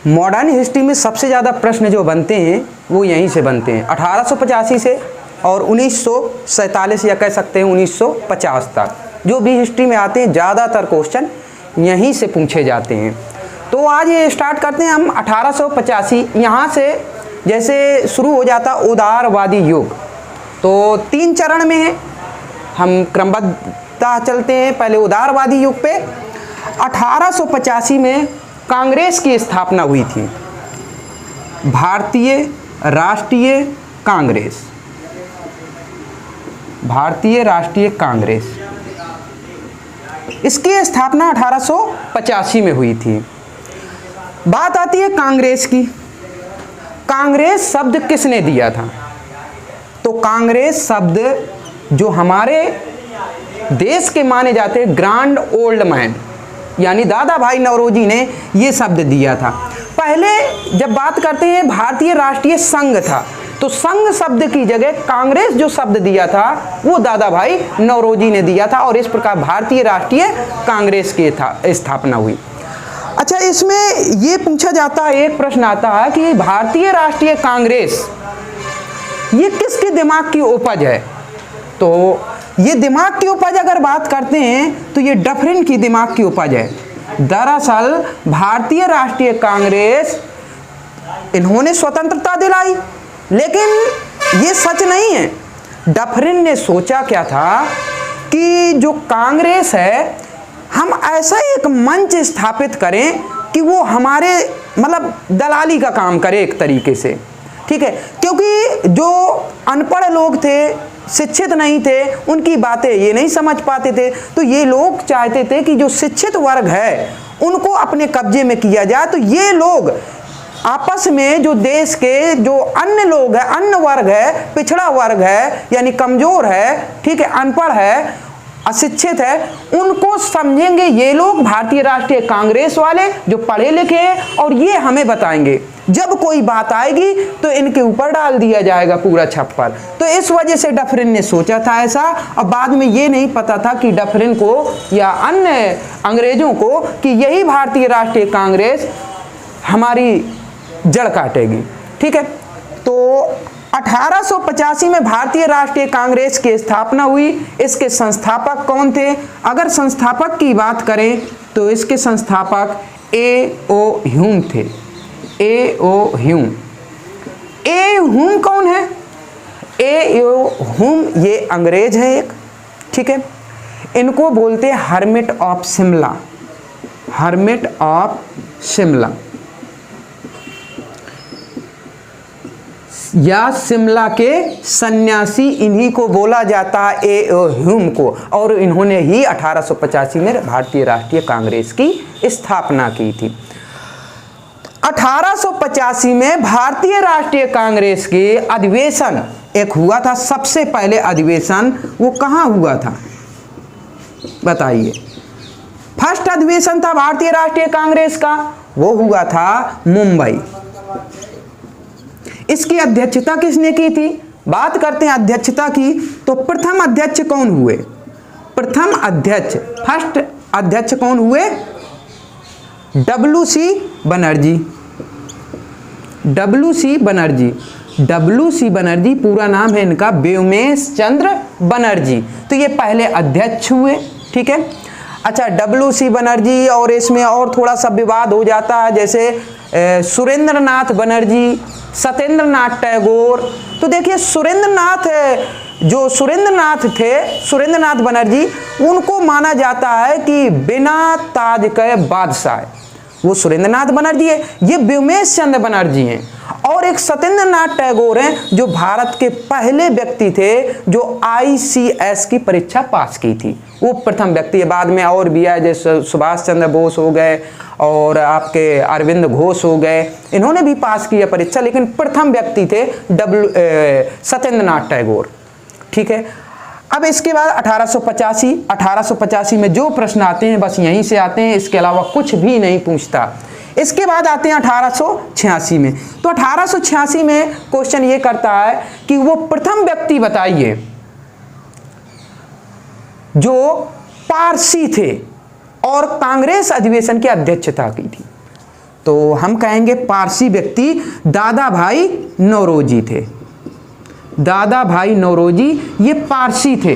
Modern history में सबसे ज़्यादा प्रश्न जो बनते हैं वो यहीं से बनते हैं, 1885 से और 1947 या कह सकते हैं 1950 तक जो भी हिस्ट्री में आते हैं ज़्यादातर क्वेश्चन यहीं से पूछे जाते हैं। तो आज ये स्टार्ट करते हैं हम 1885। यहाँ से जैसे शुरू हो जाता उदारवादी युग, तो 3 चरण में है, हम क्रमबद्धता चलते हैं। पहले उदारवादी युग पे 1885 में कांग्रेस की स्थापना हुई थी, भारतीय राष्ट्रीय कांग्रेस, भारतीय राष्ट्रीय कांग्रेस। इसकी स्थापना 1885 में हुई थी। बात आती है कांग्रेस की। कांग्रेस शब्द किसने दिया था? तो कांग्रेस शब्द जो हमारे देश के माने जाते ग्रैंड ओल्ड मैन यानी दादा भाई नौरोजी ने ये शब्द दिया था। पहले जब बात करते हैं भारतीय राष्ट्रीय संघ था, तो संघ शब्द की जगह कांग्रेस जो शब्द दिया था वो दादा भाई नौरोजी ने दिया था और इस प्रकार भारतीय राष्ट्रीय कांग्रेस की स्थापना हुई। अच्छा, इसमें ये पूछा जाता है, एक प्रश्न आता है कि भारतीय राष्ट्रीय कांग्रेस ये किसके दिमाग की उपज है? तो ये दिमाग की उपज अगर बात करते हैं तो ये डफरिन की दिमाग की उपज है। दरअसल भारतीय राष्ट्रीय कांग्रेस इन्होंने स्वतंत्रता दिलाई, लेकिन ये सच नहीं है। डफरिन ने सोचा क्या था कि जो कांग्रेस है हम ऐसा एक मंच स्थापित करें कि वो हमारे मतलब दलाली का काम करे एक तरीके से, ठीक है, क्योंकि जो अनपढ़ लोग थे, शिक्षित नहीं थे, उनकी बातें ये नहीं समझ पाते थे। तो ये लोग चाहते थे कि जो शिक्षित वर्ग है उनको अपने कब्जे में किया जाए। तो ये लोग आपस में जो देश के जो अन्य लोग हैं, अन्य वर्ग है, पिछड़ा वर्ग है यानी कमजोर है, ठीक है, अनपढ़ है, अशिक्षित है, उनको समझेंगे ये लोग भारतीय राष्ट्रीय कांग्रेस वाले जो पढ़े लिखे हैं और ये हमें बताएंगे। जब कोई बात आएगी तो इनके ऊपर डाल दिया जाएगा पूरा छप्पर। तो इस वजह से डफरिन ने सोचा था ऐसा, और बाद में ये नहीं पता था कि डफरिन को या अन्य अंग्रेजों को कि यही भारतीय राष्ट्रीय कांग्रेस हमारी जड़ काटेगी, ठीक है। तो 1885 में भारतीय राष्ट्रीय कांग्रेस की स्थापना हुई। इसके संस्थापक कौन थे? अगर संस्थापक की बात करें तो इसके संस्थापक ए.ओ. ह्यूम थे। ए.ओ. ह्यूम। ए. ह्यूम कौन है? ए.ओ. ह्यूम ये अंग्रेज है एक, ठीक है। इनको बोलते हैं hermit of Shimla, hermit of Shimla या शिमला के सन्यासी, इन्हीं को बोला जाता है ए.ओ. ह्यूम को। और इन्होंने ही 1885 में भारतीय राष्ट्रीय कांग्रेस की स्थापना की थी। 1885 में भारतीय राष्ट्रीय कांग्रेस के अधिवेशन एक हुआ था, सबसे पहले अधिवेशन वो कहाँ हुआ था बताइए? फर्स्ट अधिवेशन था भारतीय राष्ट्रीय कांग्रेस का, वो हुआ था मुंबई। इसकी अध्यक्षता किसने की थी? बात करते हैं अध्यक्षता की, तो प्रथम अध्यक्ष कौन हुए? प्रथम अध्यक्ष, फर्स्ट अध्यक्ष कौन हुए? डब्ल्यू.सी. बनर्जी। डब्ल्यू.सी. बनर्जी। डब्ल्यू.सी. बनर्जी पूरा नाम है इनका व्योमेश चंद्र बनर्जी। तो ये पहले अध्यक्ष हुए, ठीक है। अच्छा, डब्ल्यू.सी. बनर्जी, और इसमें और थोड़ा सा विवाद हो जाता है, जैसे सुरेंद्रनाथ बनर्जी, सत्येंद्रनाथ टैगोर। तो देखिए जो सुरेंद्रनाथ थे, सुरेंद्रनाथ बनर्जी, उनको माना जाता है कि बिना ताज के बादशाह, वो सुरेंद्रनाथ बनर्जी है। ये व्योमेश चंद्र बनर्जी हैं। और एक सत्येंद्रनाथ टैगोर हैं जो भारत के पहले व्यक्ति थे जो ICS की परीक्षा पास की थी, वो प्रथम व्यक्ति है। बाद में और भी है, जैसे सुभाष चंद्र बोस हो गए और आपके अरविंद घोष हो गए, इन्होंने भी पास किया परीक्षा, लेकिन प्रथम व्यक्ति थे सत्येंद्रनाथ टैगोर, ठीक है। अब इसके बाद 1885 में जो प्रश्न आते हैं बस यहीं से आते हैं, इसके अलावा कुछ भी नहीं पूछता। इसके बाद आते हैं 1886 में। तो 1886 में क्वेश्चन ये करता है कि वो प्रथम व्यक्ति बताइए जो पारसी थे और कांग्रेस अधिवेशन की अध्यक्षता की थी। तो हम कहेंगे पारसी व्यक्ति दादा भाई नौरोजी थे। दादा भाई नौरोजी ये पारसी थे।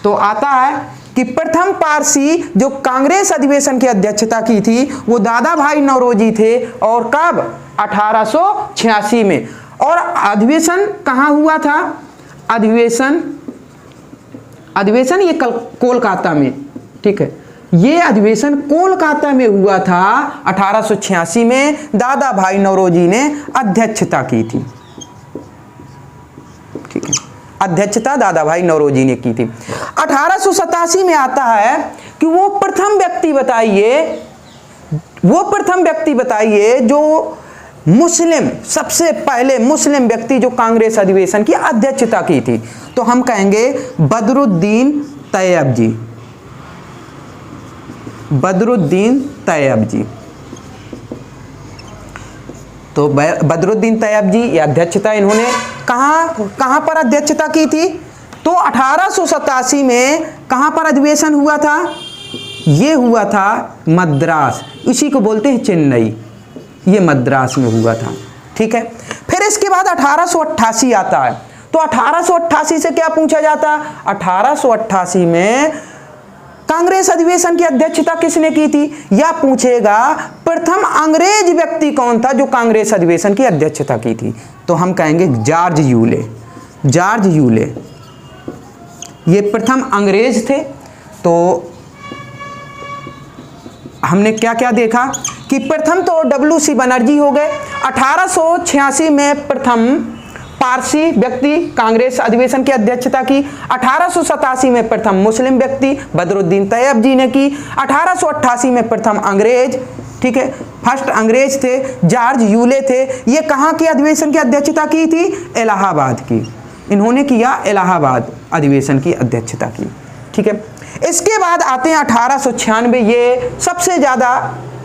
तो आता है कि प्रथम पारसी जो कांग्रेस अधिवेशन की अध्यक्षता की थी वो दादा भाई नौरोजी थे। और कब? 1886 में। और अधिवेशन कहाँ हुआ था? अधिवेशन ये कोलकाता में, ठीक है, ये अधिवेशन कोलकाता में हुआ था 1886 में। दादा भाई नौरोजी ने अध्यक्षता की थी, ठीक है, अध्यक्षता दादा भाई नौरोजी ने की थी। 1887 में आता है कि वो प्रथम व्यक्ति बताइए जो मुस्लिम, सबसे पहले मुस्लिम व्यक्ति जो कांग्रेस अधिवेशन की अध्यक्षता की थी। तो हम कहेंगे बदरुद्दीन तैयब जी। बदरुद्दीन तैयब जी। तो बदरुद्दीन तैयब जी ये अध्यक्षता इन्होंने कहां पर अध्यक्षता की थी? तो 1887 में कहां पर अधिवेशन हुआ था? ये हुआ था मद्रास, इसी को बोलते हैं चेन्नई, ये मद्रास में हुआ था, ठीक है। फिर इसके बाद 1888 आता है। तो 1888 से क्या पूछा जाता? 1888 में कांग्रेस अधिवेशन की अध्यक्षता किसने की थी? या पूछेगा प्रथम अंग्रेज व्यक्ति कौन था जो कांग्रेस अधिवेशन की अध्यक्षता की थी? तो हम कहेंगे जॉर्ज यूले। जॉर्ज यूले ये प्रथम अंग्रेज थे। तो हमने क्या क्या देखा कि प्रथम तो WC बनर्जी हो गए। 1886 में प्रथम पारसी व्यक्ति कांग्रेस अधिवेशन की अध्यक्षता की। 1887 में प्रथम मुस्लिम व्यक्ति बदरुद्दीन तैयब जी ने की। 1888 में प्रथम अंग्रेज, ठीक है, फर्स्ट अंग्रेज थे जॉर्ज यूले थे। ये कहाँ की अधिवेशन की अध्यक्षता की थी? इलाहाबाद की। इन्होंने किया इलाहाबाद अधिवेशन की अध्यक्षता की, ठीक है। इसके बाद आते हैं 1896। ये सबसे ज़्यादा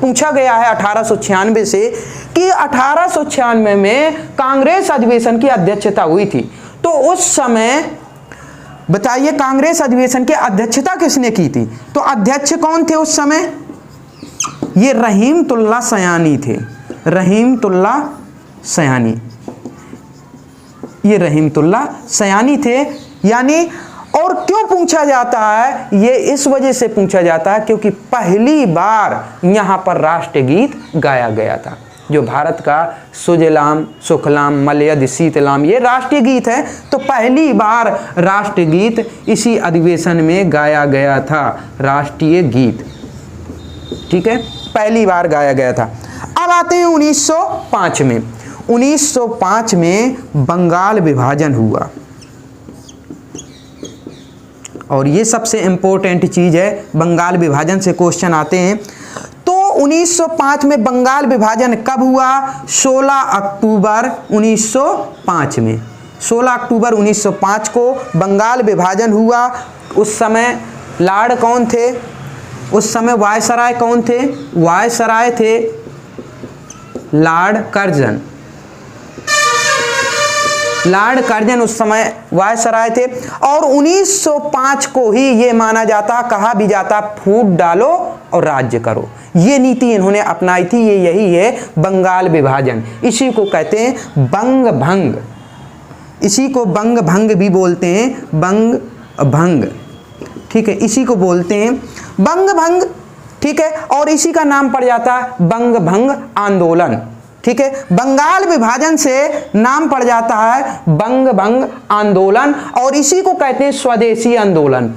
पूछा गया है 1896 से कि 1896 में कांग्रेस अधिवेशन की अध्यक्षता हुई थी। तो उस समय बताइए कांग्रेस अधिवेशन की अध्यक्षता किसने की थी? तो अध्यक्ष कौन थे उस समय? ये रहीमतुल्लाह सयानी थे। रहीमतुल्लाह सयानी, ये रहीमतुल्लाह सयानी थे। यानी और क्यों पूछा जाता है? ये इस वजह से पूछा जाता है क्योंकि पहली बार यहाँ पर राष्ट्रगीत गाया गया था, जो भारत का सुजलाम सुफलाम मलयज शीतलाम ये राष्ट्रीय गीत है। तो पहली बार राष्ट्रगीत इसी अधिवेशन में गाया गया था, राष्ट्रीय गीत, ठीक है, पहली बार गाया गया था। अब आते हैं 1905 में। 1905 में बंगाल विभाजन हुआ और ये सबसे इंपॉर्टेंट चीज़ है, बंगाल विभाजन से क्वेश्चन आते हैं। तो 1905 में बंगाल विभाजन कब हुआ? 16 अक्टूबर 1905 में। 16 अक्टूबर 1905 को बंगाल विभाजन हुआ। उस समय लॉर्ड कौन थे? उस समय वायसराय कौन थे? वायसराय थे लॉर्ड कर्जन। लॉर्ड कर्जन उस समय वायसराय थे। और 1905 को ही ये माना जाता, कहा भी जाता, फूट डालो और राज्य करो। ये नीति इन्होंने अपनाई थी। ये यही है बंगाल विभाजन। इसी को कहते हैं बंग भंग। इसी को बंग भंग भी बोलते हैं, बंग भंग, ठीक है, इसी को बोलते हैं बंग भंग, ठीक है। और इसी का नाम पड़ जाता है बंग भंग आंदोलन, ठीक है। बंगाल विभाजन से नाम पड़ जाता है बंग भंग आंदोलन और इसी को कहते हैं स्वदेशी आंदोलन।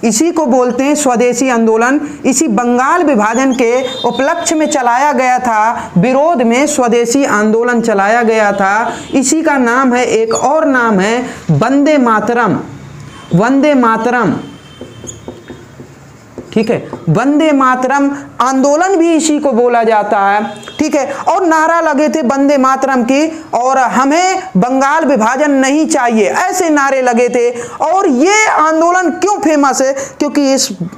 इसी को बोलते हैं स्वदेशी आंदोलन। इसी बंगाल विभाजन के उपलक्ष्य में चलाया गया था, विरोध में स्वदेशी आंदोलन चलाया गया था। इसी का नाम है, एक और नाम है वंदे मातरम। वंदे मातरम, ठीक है, वंदे मातरम आंदोलन भी इसी को बोला जाता है, ठीक है। और नारा लगे थे वंदे मातरम की और हमें बंगाल विभाजन नहीं चाहिए, ऐसे नारे लगे थे। और ये आंदोलन क्यों फेमस है? क्योंकि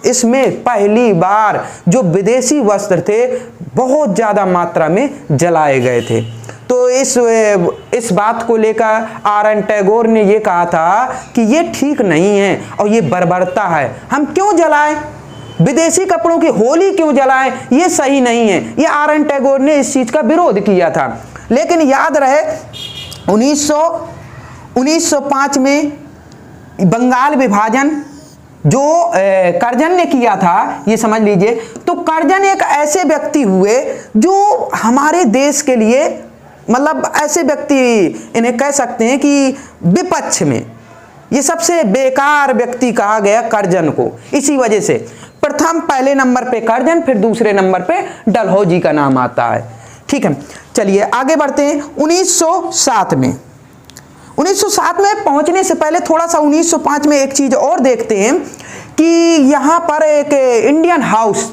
इसमें पहली बार जो विदेशी वस्त्र थे बहुत ज़्यादा मात्रा में जलाए गए थे। तो इस बात को लेकर आर.एन. टैगोर ने ये कहा था कि ये ठीक नहीं है और ये बर्बरता है, हम क्यों जलाएं? विदेशी कपड़ों की होली क्यों जलाएं, ये सही नहीं है। ये आर.एन. टैगोर ने इस चीज का विरोध किया था। लेकिन याद रहे 1905 में बंगाल विभाजन जो कर्जन ने किया था, ये समझ लीजिए। तो कर्जन एक ऐसे व्यक्ति हुए जो हमारे देश के लिए, मतलब ऐसे व्यक्ति इन्हें कह सकते हैं कि विपक्ष में ये सबसे बेकार व्यक्ति कहा गया कर्जन को। इसी वजह से प्रथम पहले नंबर पे कर्जन, फिर दूसरे नंबर पे डलहौजी का नाम आता है। ठीक है, चलिए आगे बढ़ते हैं। 1907 में 1907 में पहुंचने से पहले थोड़ा सा 1905 में एक चीज और देखते हैं कि यहां पर एक इंडियन हाउस,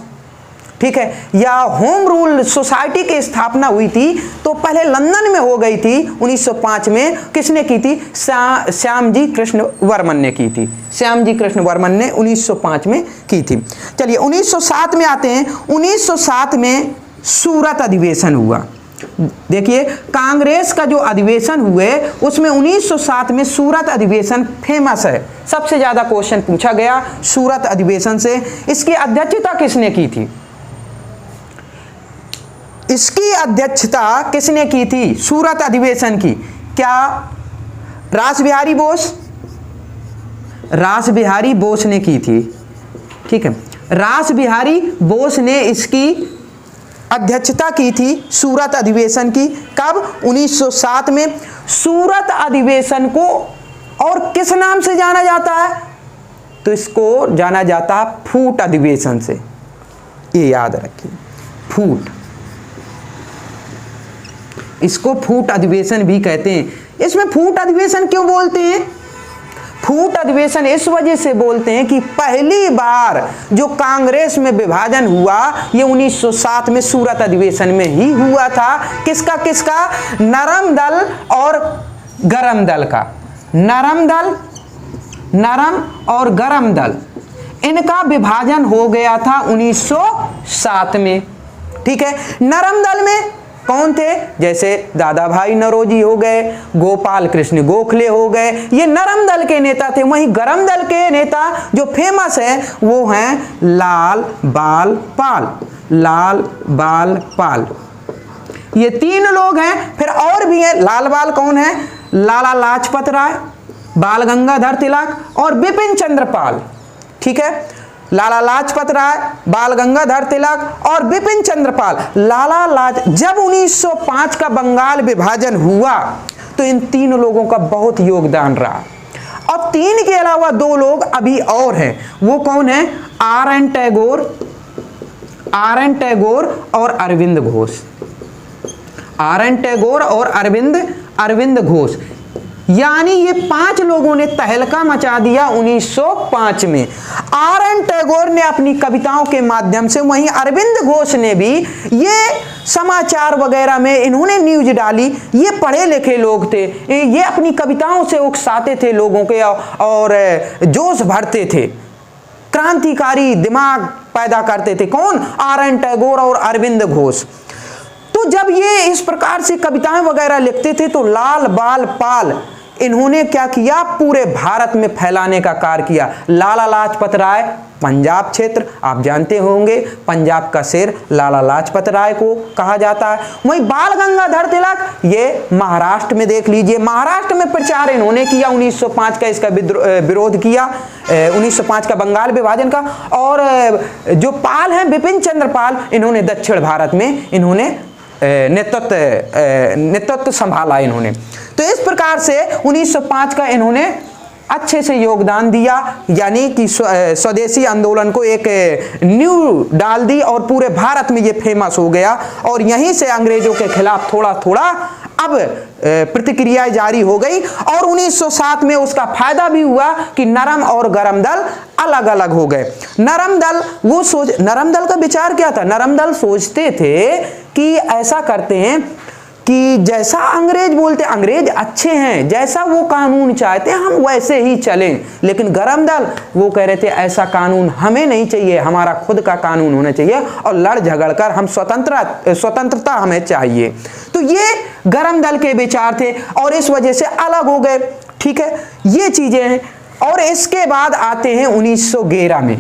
ठीक है, या होम रूल सोसाइटी की स्थापना हुई थी। तो पहले लंदन में हो गई थी 1905 में। किसने की थी? श्यामजी कृष्ण वर्मन ने की थी। श्यामजी कृष्ण वर्मन ने 1905 में की थी। चलिए 1907 में आते हैं। 1907 में सूरत अधिवेशन हुआ। देखिए कांग्रेस का जो अधिवेशन हुए उसमें 1907 में सूरत अधिवेशन फेमस है। सबसे ज्यादा क्वेश्चन पूछा गया सूरत अधिवेशन से। इसकी अध्यक्षता किसने की थी? इसकी अध्यक्षता किसने की थी सूरत अधिवेशन की? क्या रासबिहारी बोस? रासबिहारी बोस ने की थी। ठीक है, रासबिहारी बोस ने इसकी अध्यक्षता की थी सूरत अधिवेशन की। कब? 1907 में। सूरत अधिवेशन को और किस नाम से जाना जाता है? तो इसको जाना जाता है फूट अधिवेशन से। ये याद रखिए, फूट, इसको फूट अधिवेशन भी कहते हैं। इसमें फूट अधिवेशन क्यों बोलते हैं? फूट अधिवेशन इस वजह से बोलते हैं कि पहली बार जो कांग्रेस में विभाजन हुआ ये 1907 में सूरत अधिवेशन में ही हुआ था। किसका किसका? नरम दल और गरम दल का। नरम दल, नरम और गरम दल, इनका विभाजन हो गया था 1907 में। ठीक है, नरम दल में कौन थे? जैसे दादा भाई नौरोजी हो गए, गोपाल कृष्ण गोखले हो गए, ये नरम दल के नेता थे। वहीं गरम दल के नेता जो फेमस है वो हैं लाल बाल पाल। लाल बाल पाल, ये तीन लोग हैं। फिर और भी हैं। लाल बाल कौन है? लाला लाजपत राय, बाल गंगाधर तिलक और बिपिन चंद्र पाल। ठीक है, लाला लाजपत राय, बाल गंगाधर तिलक और बिपिन चंद्र पाल। जब 1905 का बंगाल विभाजन हुआ तो इन तीन लोगों का बहुत योगदान रहा। अब तीन के अलावा दो लोग अभी और हैं। वो कौन है? आर.एन. टैगोर, आर.एन. टैगोर और अरविंद घोष। आर.एन. टैगोर और अरविंद घोष, यानी ये पांच लोगों ने तहलका मचा दिया 1905 में। आर.एन. टैगोर ने अपनी कविताओं के माध्यम से, वहीं अरविंद घोष ने भी ये समाचार वगैरह में इन्होंने न्यूज डाली। ये पढ़े लिखे लोग थे, ये अपनी कविताओं से उकसाते थे लोगों के और जोश भरते थे, क्रांतिकारी दिमाग पैदा करते थे। कौन? आर.एन. टैगोर और अरविंद घोष। तो जब ये इस प्रकार से कविताएं वगैरह लिखते थे तो लाल बाल पाल इन्होंने क्या किया? पूरे भारत में फैलाने का कार्य किया। लाला लाजपत राय, पंजाब क्षेत्र आप जानते होंगे, पंजाब का शेर लाला लाजपत राय को कहा जाता है। वहीं बाल गंगाधर तिलक, ये महाराष्ट्र में देख लीजिए, महाराष्ट्र में प्रचार इन्होंने किया 1905 का, इसका विरोध किया 1905 का बंगाल विभाजन का। और जो पाल हैं बिपिन चंद्र पाल, इन्होंने दक्षिण भारत में इन्होंने नेतृत्व संभाला इन्होंने। तो इस प्रकार से 1905 का इन्होंने अच्छे से योगदान दिया, यानी कि स्वदेशी आंदोलन को एक न्यू डाल दी और पूरे भारत में ये फेमस हो गया। और यहीं से अंग्रेजों के खिलाफ थोड़ा थोड़ा अब प्रतिक्रियाएं जारी हो गई। और 1907 में उसका फायदा भी हुआ कि नरम और गरम दल अलग अलग हो गए। नरम दल का विचार क्या था? नरम दल सोचते थे कि ऐसा करते हैं कि जैसा अंग्रेज बोलते, अंग्रेज अच्छे हैं, जैसा वो कानून चाहते हैं हम वैसे ही चलें। लेकिन गरम दल वो कह रहे थे ऐसा कानून हमें नहीं चाहिए, हमारा खुद का कानून होना चाहिए और लड़ झगड़ कर हम स्वतंत्रता हमें चाहिए। तो ये गरम दल के विचार थे और इस वजह से अलग हो गए। ठीक है, ये चीजें हैं। और इसके बाद आते हैं 1911 में।